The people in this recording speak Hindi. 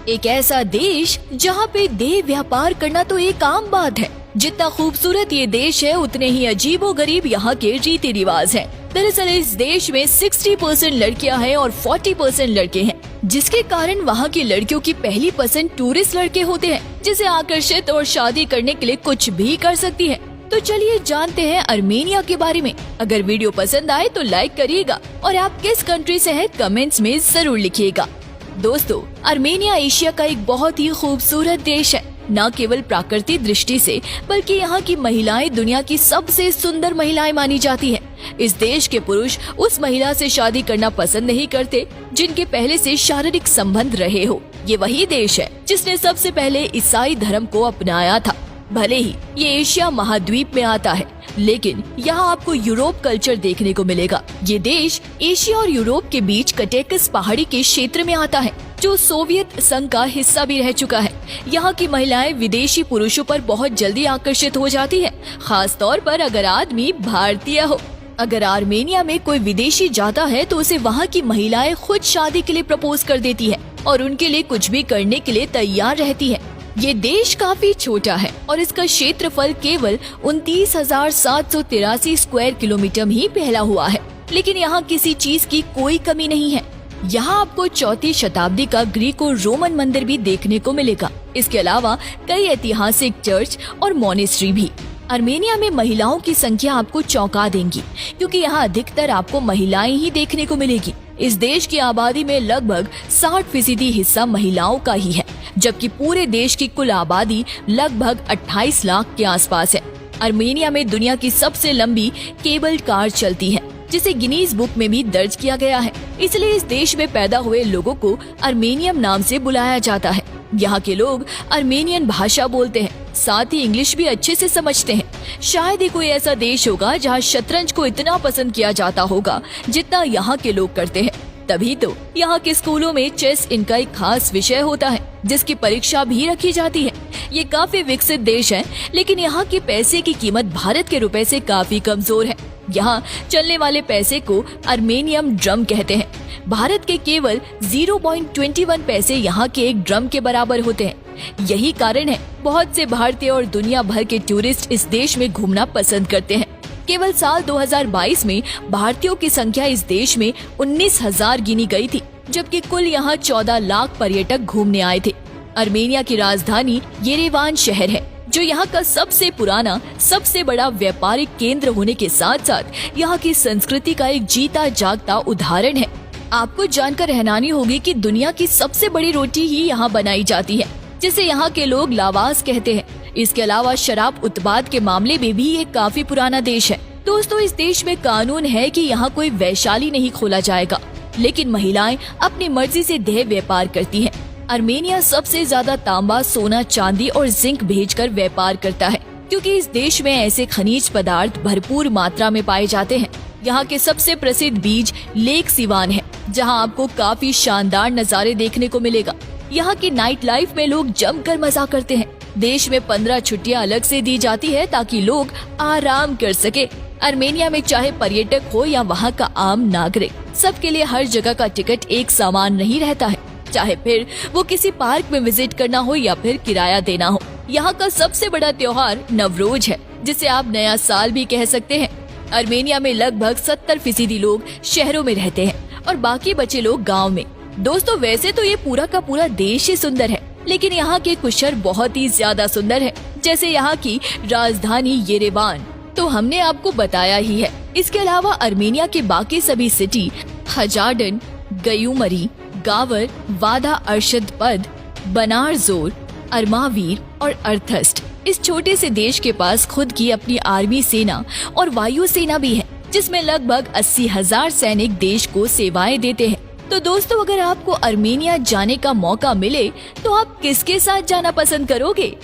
एक ऐसा देश जहाँ पे देह व्यापार करना तो एक आम बात है। जितना खूबसूरत ये देश है उतने ही अजीबोगरीब यहाँ के रीति रिवाज हैं। दरअसल इस देश में 60% लड़कियाँ हैं और 40% लड़के हैं, जिसके कारण वहाँ की लड़कियों की पहली पसंद टूरिस्ट लड़के होते हैं, जिसे आकर्षित और शादी करने के लिए कुछ भी कर सकती है। तो चलिए जानते हैं आर्मेनिया के बारे में। अगर वीडियो पसंद आए तो लाइक करिएगा और आप किस कंट्री से हैं कमेंट्स में जरूर लिखिएगा। दोस्तों, आर्मेनिया एशिया का एक बहुत ही खूबसूरत देश है। न केवल प्राकृतिक दृष्टि से बल्कि यहाँ की महिलाएं दुनिया की सबसे सुंदर महिलाएं मानी जाती हैं। इस देश के पुरुष उस महिला से शादी करना पसंद नहीं करते जिनके पहले से शारीरिक संबंध रहे हो। ये वही देश है जिसने सबसे पहले ईसाई धर्म को अपनाया था। भले ही ये एशिया महाद्वीप में आता है, लेकिन यहाँ आपको यूरोप कल्चर देखने को मिलेगा। ये देश एशिया और यूरोप के बीच कटेकस पहाड़ी के क्षेत्र में आता है, जो सोवियत संघ का हिस्सा भी रह चुका है। यहाँ की महिलाएं विदेशी पुरुषों पर बहुत जल्दी आकर्षित हो जाती है, खास तौर पर अगर आदमी भारतीय हो। अगर आर्मेनिया में कोई विदेशी जाता है तो उसे वहाँ की महिलाएं खुद शादी के लिए प्रपोज कर देती है और उनके लिए कुछ भी करने के लिए तैयार रहती है। ये देश काफी छोटा है और इसका क्षेत्रफल केवल 29,783 स्क्वायर किलोमीटर ही फैला हुआ है, लेकिन यहाँ किसी चीज की कोई कमी नहीं है। यहाँ आपको 4वीं शताब्दी का ग्रीको रोमन मंदिर भी देखने को मिलेगा। इसके अलावा कई ऐतिहासिक चर्च और मोनेस्ट्री भी। आर्मेनिया में महिलाओं की संख्या आपको चौंका देंगी, क्योंकि यहाँ अधिकतर आपको महिलाएं ही देखने को मिलेगी। इस देश की आबादी में लगभग 60% हिस्सा महिलाओं का ही है, जबकि पूरे देश की कुल आबादी लगभग 28 लाख के आसपास है। आर्मेनिया में दुनिया की सबसे लंबी केबल कार चलती है, जिसे गिनीज बुक में भी दर्ज किया गया है। इसलिए इस देश में पैदा हुए लोगों को आर्मेनियन नाम से बुलाया जाता है। यहाँ के लोग आर्मेनियन भाषा बोलते हैं, साथ ही इंग्लिश भी अच्छे से समझते हैं। शायद ही कोई ऐसा देश होगा जहाँ शतरंज को इतना पसंद किया जाता होगा जितना यहाँ के लोग करते हैं। तभी तो यहाँ के स्कूलों में चेस इनका एक खास विषय होता है, जिसकी परीक्षा भी रखी जाती है। ये काफी विकसित देश है, लेकिन यहाँ के पैसे की कीमत भारत के रुपए से काफी कमजोर है। यहाँ चलने वाले पैसे को आर्मेनियम ड्रम कहते हैं। भारत के केवल 0.21 पैसे यहाँ के एक ड्रम के बराबर होते हैं। यही कारण है बहुत से भारतीय और दुनिया भर के टूरिस्ट इस देश में घूमना पसंद करते हैं। केवल साल 2022 में भारतीयों की संख्या इस देश में 19,000 गिनी गई थी, जबकि कुल यहाँ 14 लाख पर्यटक घूमने आए थे। आर्मेनिया की राजधानी येरेवान शहर है, जो यहाँ का सबसे पुराना, सबसे बड़ा व्यापारिक केंद्र होने के साथ साथ यहाँ की संस्कृति का एक जीता जागता उदाहरण है। आपको जानकर हैरानी होगी कि दुनिया की सबसे बड़ी रोटी ही यहाँ बनाई जाती है, जिसे यहाँ के लोग लावास कहते हैं। इसके अलावा शराब उत्पाद के मामले में भी ये काफी पुराना देश है। दोस्तों, इस देश में कानून है कि यहाँ कोई वैशाली नहीं खोला जाएगा, लेकिन महिलाएं अपनी मर्जी से देह व्यापार करती हैं। आर्मेनिया सबसे ज्यादा तांबा, सोना, चांदी और जिंक भेजकर व्यापार करता है, क्योंकि इस देश में ऐसे खनिज पदार्थ भरपूर मात्रा में पाए जाते हैं। यहाँ के सबसे प्रसिद्ध बीच लेक सिवान है, जहाँ आपको काफी शानदार नजारे देखने को मिलेगा। यहाँ की नाइट लाइफ में लोग जमकर मजा करते हैं। देश में 15 छुट्टियाँ अलग से दी जाती है ताकि लोग आराम कर सके। आर्मेनिया में चाहे पर्यटक हो या वहाँ का आम नागरिक, सबके लिए हर जगह का टिकट एक समान नहीं रहता है, चाहे फिर वो किसी पार्क में विजिट करना हो या फिर किराया देना हो। यहाँ का सबसे बड़ा त्योहार नवरोज है, जिसे आप नया साल भी कह सकते हैं। आर्मेनिया में लगभग 70% लोग शहरों में रहते हैं और बाकी बचे लोग गाँव में। दोस्तों, वैसे तो ये पूरा का पूरा देश ही सुंदर है, लेकिन यहाँ के कुछ शहर बहुत ही ज्यादा सुंदर है, जैसे यहाँ की राजधानी येरेवान तो हमने आपको बताया ही है। इसके अलावा आर्मेनिया के बाकी सभी सिटी हजार्डन, गयूमरी, गावर, वादा अरशदपद, बनारजोर, अरमावीर और अर्थस्ट। इस छोटे से देश के पास खुद की अपनी आर्मी सेना और वायु सेना भी है, जिसमें लगभग 80,000 सैनिक देश को सेवाएं देते हैं। तो दोस्तों, अगर आपको आर्मेनिया जाने का मौका मिले तो आप किसके साथ जाना पसंद करोगे?